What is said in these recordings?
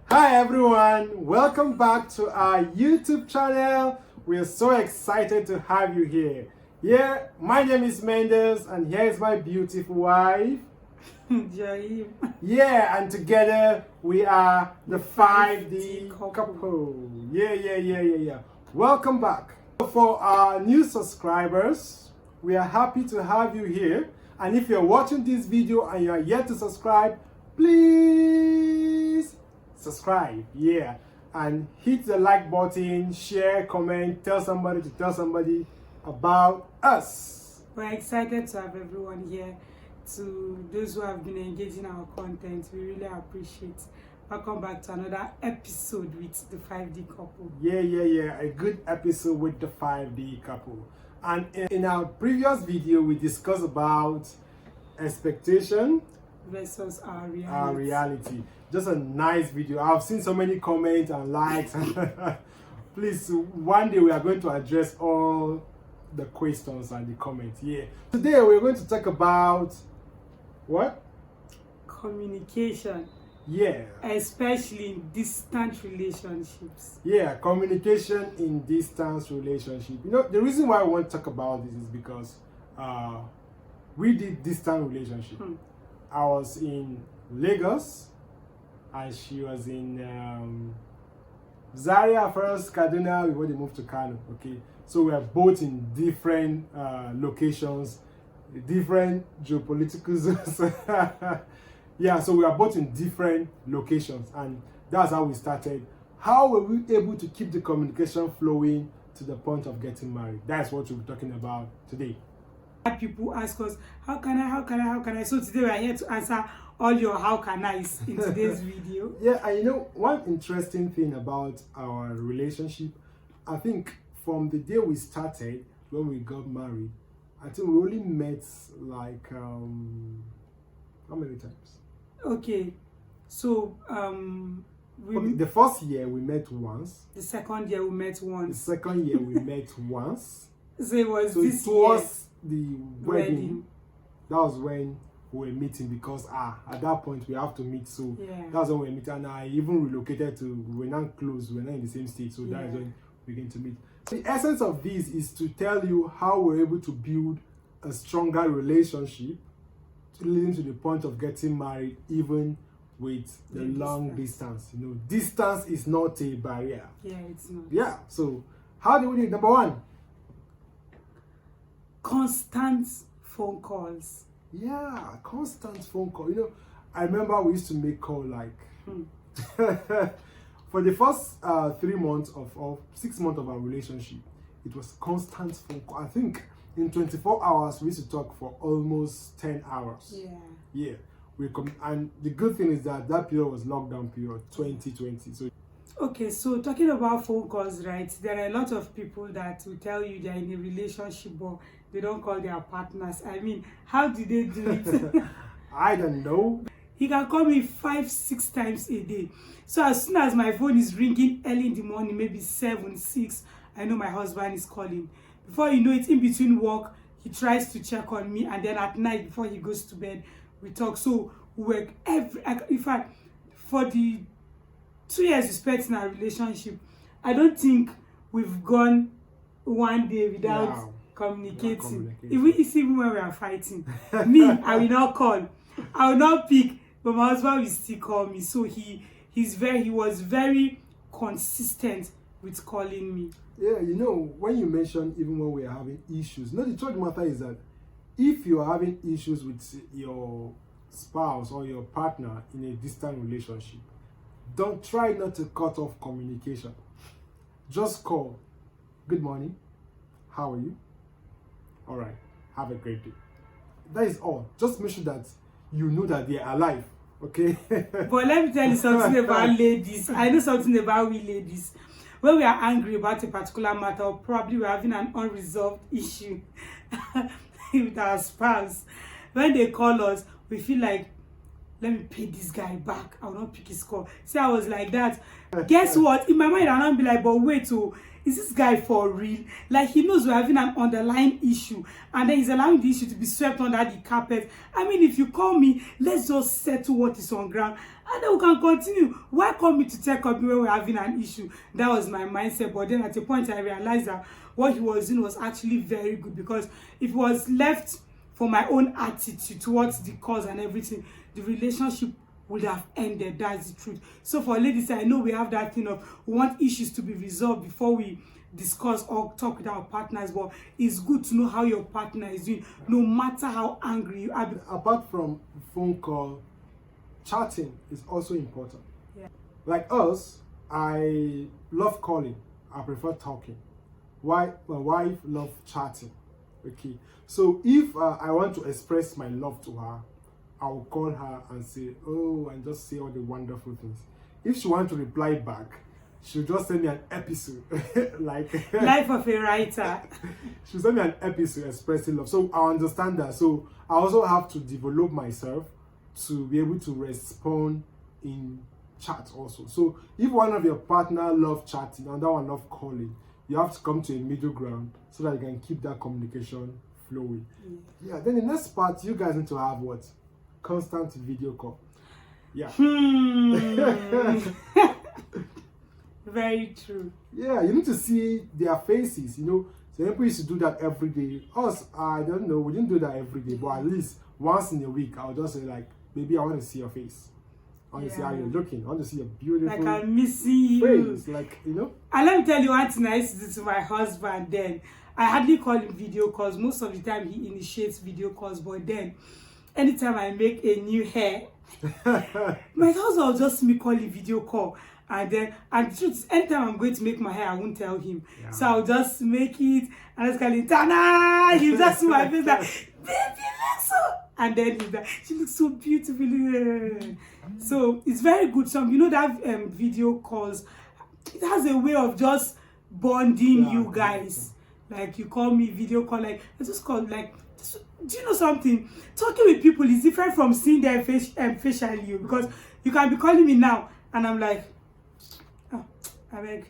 Hi everyone, welcome back to our YouTube channel. We are so excited to have you here. My name is Mendes and here is my beautiful wife. Joy. And together we are the 5D couple. Yeah. Welcome back. For our new subscribers, we are happy to have you here. And if you're watching this video and you are yet to subscribe, please subscribe, and hit the like button, share, comment, tell somebody about us. We're excited to have everyone here. To those who have been engaging our content, we really appreciate. Welcome back to another episode with the 5D couple. A good episode with the 5D couple. And in our previous video, we discussed about expectation versus our reality. Just a nice video. I've seen so many comments and likes. Please, one day we are going to address all the questions and the comments. Today we're going to talk about what? Communication. Especially in distant relationships. Communication in distance relationship. You know, the reason why I want to talk about this is because we did distant relationship. I was in Lagos and she was in Zaria first, Kaduna before they moved to Kano. Okay, so we are both in different locations, different geopolitical zones. So we are both in different locations, and that's how we started. How were we able to keep the communication flowing to the point of getting married? That's what we're talking about today. People ask us, how can I? So today we are here to answer all your how can I's in today's video. And you know, one interesting thing about our relationship, I think from the day we started, when we got married, I think we only met like, how many times? Okay, so the first year we met once. The second year we met once. The second year we met once. So it was the wedding. That was when we were meeting, because at that point we have to meet, so that's when we met. And I even relocated to, we were not close, we were not in the same state, so that is when we began to meet. The essence of this is to tell you how we're able to build a stronger relationship leading to the point of getting married, even with the long distance. You know, distance is not a barrier. It's not. So how do we do it? Number one, constant phone calls. Constant phone call. You know, I remember we used to make call like for the first 3 months or 6 months of our relationship, it was constant phone call. I think in 24 hours we used to talk for almost 10 hours. And the good thing is that period was lockdown period, 2020. So talking about phone calls, right? There are a lot of people that will tell you they're in a relationship, but they don't call their partners. I mean, how did they do it? I don't know. He can call me 5-6 times a day. So as soon as my phone is ringing early in the morning, maybe 7, 6, I know my husband is calling. Before you know it, in between work, he tries to check on me, and then at night before he goes to bed, we talk. So we work in fact, for the 2 years we spent in our relationship, I don't think we've gone one day without communicating. Even when we are fighting, I will not call, I will not pick, but my husband will still call me. So he was very consistent with calling me. You know, when you mention even when we are having issues, the truth of the matter is that if you are having issues with your spouse or your partner in a distant relationship, don't try not to cut off communication. Just call. Good morning. How are you? All right. Have a great day. That is all. Just make sure that you know that they are alive. Okay? But let me tell you something about ladies. I know something about we ladies. When we are angry about a particular matter, or probably we're having an unresolved issue with our spouse, when they call us, we feel like let me pay this guy back. I will not pick his call. See, I was like that. Guess what? In my mind, I'll not be like, but wait, oh, is this guy for real? Like, he knows we're having an underlying issue, and then he's allowing the issue to be swept under the carpet. I mean, if you call me, let's just settle what is on ground, and then we can continue. Why call me to check on me when we're having an issue? That was my mindset. But then at a point, I realized that what he was doing was actually very good, because if it was left for my own attitude towards the cause and everything, the relationship would have ended. That's the truth. So for ladies, I know we have that thing of we want issues to be resolved before we discuss or talk with our partners, but it's good to know how your partner is doing, no matter how angry you are. Apart from phone call, chatting is also important. Yeah. Like us, I love calling. I prefer talking. Why? My wife loves chatting. Okay. So if I want to express my love to her, I will call her and say, oh, and just say all the wonderful things. If she wants to reply back, she'll just send me an episode. Like Life of a writer. She'll send me an episode expressing love. So I understand that. So I also have to develop myself to be able to respond in chat also. So if one of your partner loves chatting and that one loves calling, you have to come to a middle ground so that you can keep that communication flowing. Yeah, then the next part, you guys need to have what? Constant video call. Yeah. Very true. Yeah, you need to see their faces, you know. So people used to do that every day. Us, I don't know, we didn't do that every day, but at least once in a week, I'll just say like, baby, I want to see your face. I want to see how you're looking. I want to see your beautiful like I'm missing you. face. Like, you know. And let me tell you one thing I used to do to my husband then. I hardly call him video calls. Most of the time he initiates video calls, but then anytime I make a new hair, my husband will just me call a video call. And then, and the truth is, anytime I'm going to make my hair, I won't tell him. Yeah. So I'll just make it, and just call it, Tana! He'll just see my face like, baby, look so... And then he's like, she looks so beautiful. So it's very good. Some, you know, that video calls, it has a way of just bonding you guys. Like, you call me video call, like, it's just called, like, do you know something? Talking with people is different from seeing their face facially, because you can be calling me now, and I'm like, oh, I beg.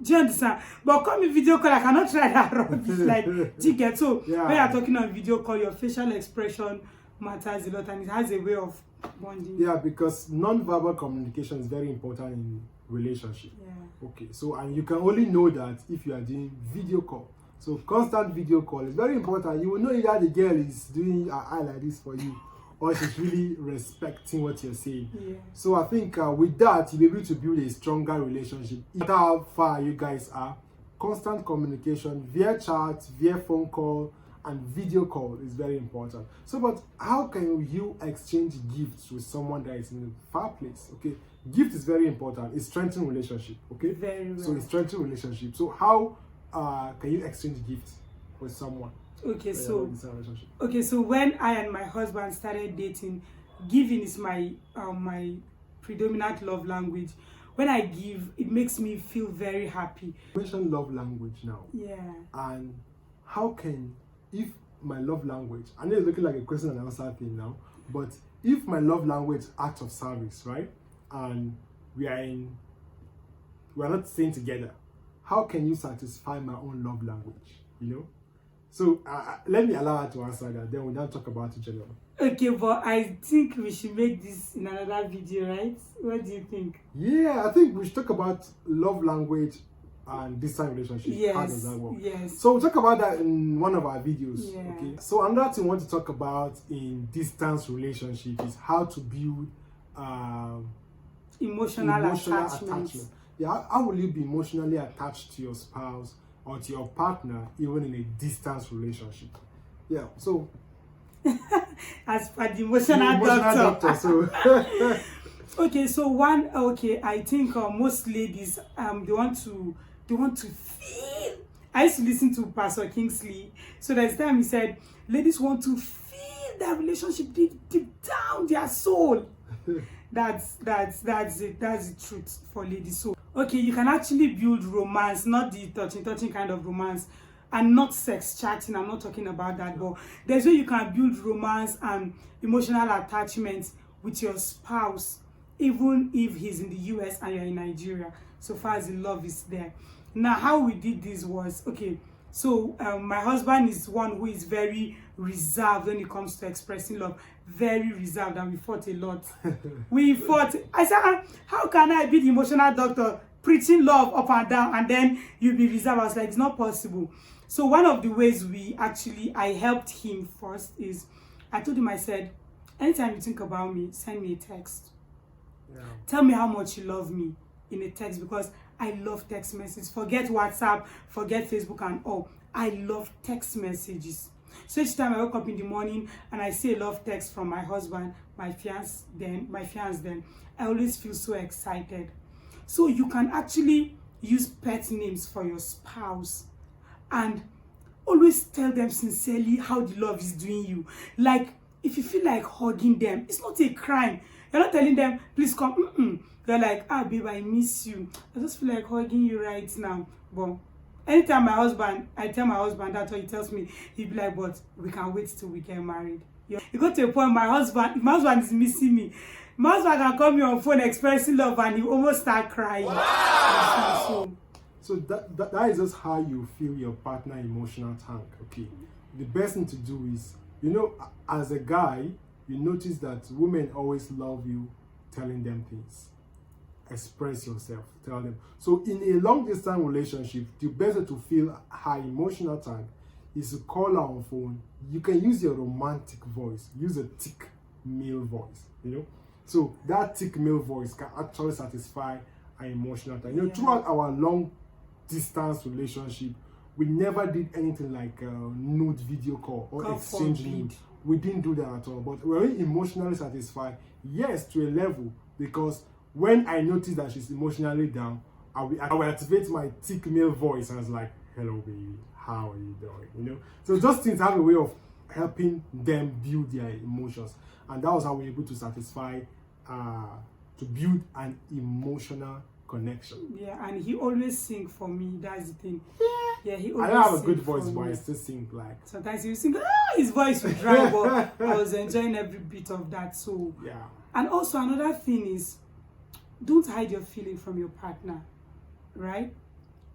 Do you understand? But call me video call, I cannot try that rubbish. Like, do you get? So when you're talking on video call, your facial expression matters a lot, and it has a way of bonding. Yeah, because non-verbal communication is very important in relationship. Yeah. Okay, so and you can only know that if you are doing video call. So constant video call is very important. You will know either the girl is doing her eye like this for you, or she's really respecting what you're saying. Yeah. So I think with that, you'll be able to build a stronger relationship. No matter how far you guys are, constant communication via chat, via phone call, and video call is very important. So, but how can you exchange gifts with someone that is in a far place? Okay, gift is very important. It strengthens relationship. Okay, very well. So it strengthens relationship. So how can you exchange gifts with someone? Okay, so when I and my husband started dating, giving is my my predominant love language. When I give, it makes me feel very happy. You mentioned love language now. Yeah. And how can, if my love language, I know it's looking like a question and answer thing now, but if my love language acts of service, right, and we are not staying together, how can you satisfy my own love language? You know. So let me allow her to answer that. Then we'll now talk about it generally. Okay, but I think we should make this in another video, right? What do you think? Yeah, I think we should talk about love language and distant relationship. Yes. How does that work? Yes. So we'll talk about that in one of our videos. Yeah. Okay. So another thing we want to talk about in distance relationship is how to build emotional attachment. Yeah, how will you be emotionally attached to your spouse or to your partner even in a distance relationship? Yeah, so as per the emotional doctor. So okay, so I think most ladies they want to feel. I used to listen to Pastor Kingsley. So there's time he said ladies want to feel that relationship deep down their soul. That's it. That's the truth for ladies. So okay, you can actually build romance, not the touching kind of romance, and not sex chatting. I'm not talking about that, but there's way you can build romance and emotional attachment with your spouse, even if he's in the US and you're in Nigeria, so far as the love is there. Now, how we did this was, okay, so my husband is one who is very reserved when it comes to expressing love, very reserved, and we fought a lot. We fought. I said, how can I be the emotional doctor preaching love up and down and then you be reserved? I was like, it's not possible. So one of the ways I helped him first is, I told him, I said, anytime you think about me, send me a text. Yeah. Tell me how much you love me in a text, because I love text messages. Forget WhatsApp, forget Facebook and all. I love text messages. So each time I wake up in the morning and I see a love text from my husband, my fiance then, I always feel so excited. So you can actually use pet names for your spouse and always tell them sincerely how the love is doing you. Like, if you feel like hugging them, it's not a crime. You're not telling them, please come. They're like, babe, I miss you. I just feel like hugging you right now. But anytime I tell my husband that's what he tells me, he'll be like, but we can wait till we get married. Yeah. You got to a point, if my husband is missing me, my husband can call me on phone expressing love and he almost start crying. Wow. So that is just how you feel your partner emotional tank. Okay. The best thing to do is, as a guy, you notice that women always love you telling them things. Express yourself, tell them. So in a long distance relationship, the best way to feel her emotional tank is to call her on phone. You can use your romantic voice, use a thick male voice, So that thick male voice can actually satisfy her emotional tank. Throughout our long distance relationship, we never did anything like nude video call or exchange nude. We didn't do that at all. But we're emotionally satisfied, yes, to a level, because when I notice that she's emotionally down, I will activate my thick male voice and I was like, hello baby, how are you doing? So those things have a way of helping them build their emotions, and that was how we were able to satisfy, to build an emotional connection. Yeah, and he always sing for me. That's the thing. Yeah, he always. I don't have a good voice, but I still sing like. Sometimes he will sing. His voice will dry, but I was enjoying every bit of that. So yeah. And also another thing is, don't hide your feeling from your partner, right?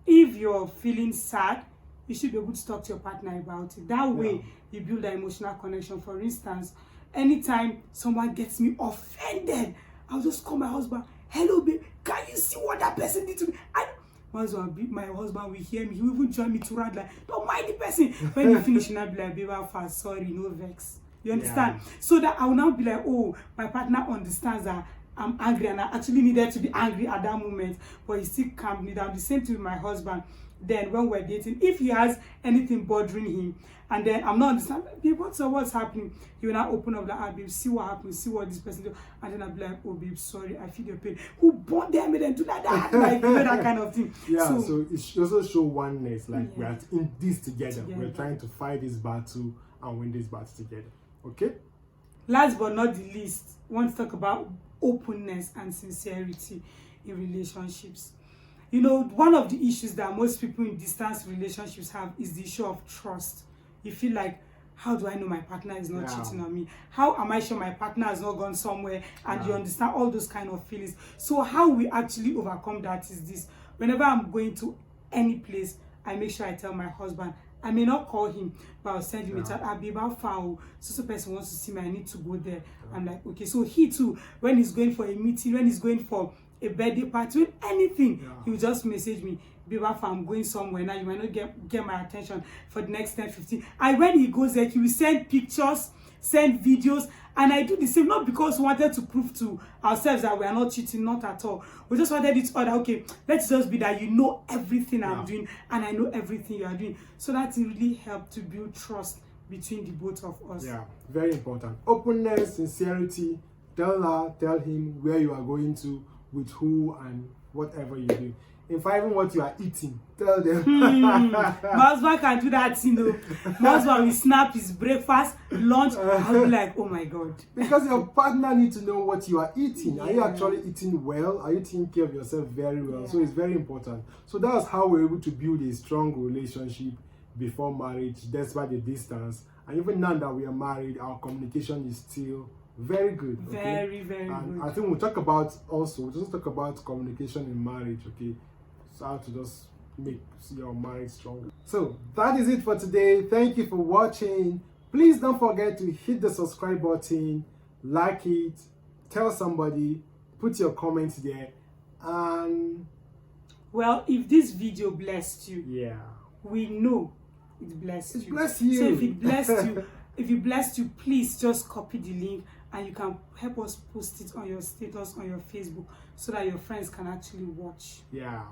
If you're feeling sad, you should be able to talk to your partner about it. That way, you build an emotional connection. For instance, anytime someone gets me offended, I'll just call my husband. Hello, babe. Can you see what that person did to me? My husband will hear me. He will even join me to rant like, don't mind the person. When you finish, I'll be like, babe, I'm fast. Sorry, no vex. You understand? Yeah. So that I will now be like, oh, my partner understands that I'm angry and I actually needed to be angry at that moment, but he still calmed me down. The same thing with my husband. Then when we're dating, if he has anything bothering him and then I'm not understanding, babe, what's happening? He will now open up like, babe, see what happens, see what this person do. And then I'll be like, oh babe, sorry, I feel your pain. Who born them and then do like that? Like, that kind of thing. Yeah, so it also show oneness, like we are in this together. We're trying to fight this battle and win this battle together. Okay? Last but not the least, I want to talk about openness and sincerity in relationships. One of the issues that most people in distance relationships have is the issue of trust. You feel like, how do I know my partner is not cheating on me? How am I sure my partner has not gone somewhere? And you understand all those kind of feelings. So how we actually overcome that is this. Whenever I'm going to any place, I make sure I tell my husband. I may not call him, but I'll send him a chat. I'll be about foul. So person wants to see me, I need to go there. I'm like, okay. So he too, when he's going for a meeting, when he's going for a birthday party, when anything, he will just message me, babe, I'm going somewhere now, you might not get my attention for the next 10-15. And when he goes there, he will send pictures, send videos, and I do the same, not because we wanted to prove to ourselves that we are not cheating, not at all. We just wanted it other, okay, let's just be that you know everything I'm doing and I know everything you are doing. So that really helped to build trust between the both of us. Yeah, very important. Openness, sincerity, tell him where you are going to, with who, and whatever you do. In fact, even what you are eating, tell them. My husband can do that, My husband will snap his breakfast, lunch. I'll be like, oh my God. Because your partner needs to know what you are eating. Are you actually eating well? Are you taking care of yourself very well? So it's very important. So that's how we're able to build a strong relationship before marriage, despite the distance. And even now that we are married, our communication is still Very good. Very, very and good. I think we'll talk about also, we'll just talk about communication in marriage, okay? So how to just make your marriage stronger. So that is it for today. Thank you for watching. Please don't forget to hit the subscribe button, like it, tell somebody, put your comments there, and well, if this video blessed you, yeah, we know it blessed you. Bless you. So if it blessed you, if it blessed you, please just copy the link and you can help us post it on your status on your Facebook so that your friends can actually watch. Yeah,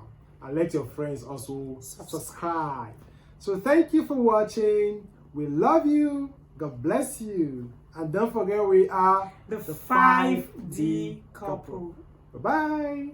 and let your friends also subscribe. So thank you for watching. We love you. God bless you. And don't forget, we are the 5D couple. Bye-bye.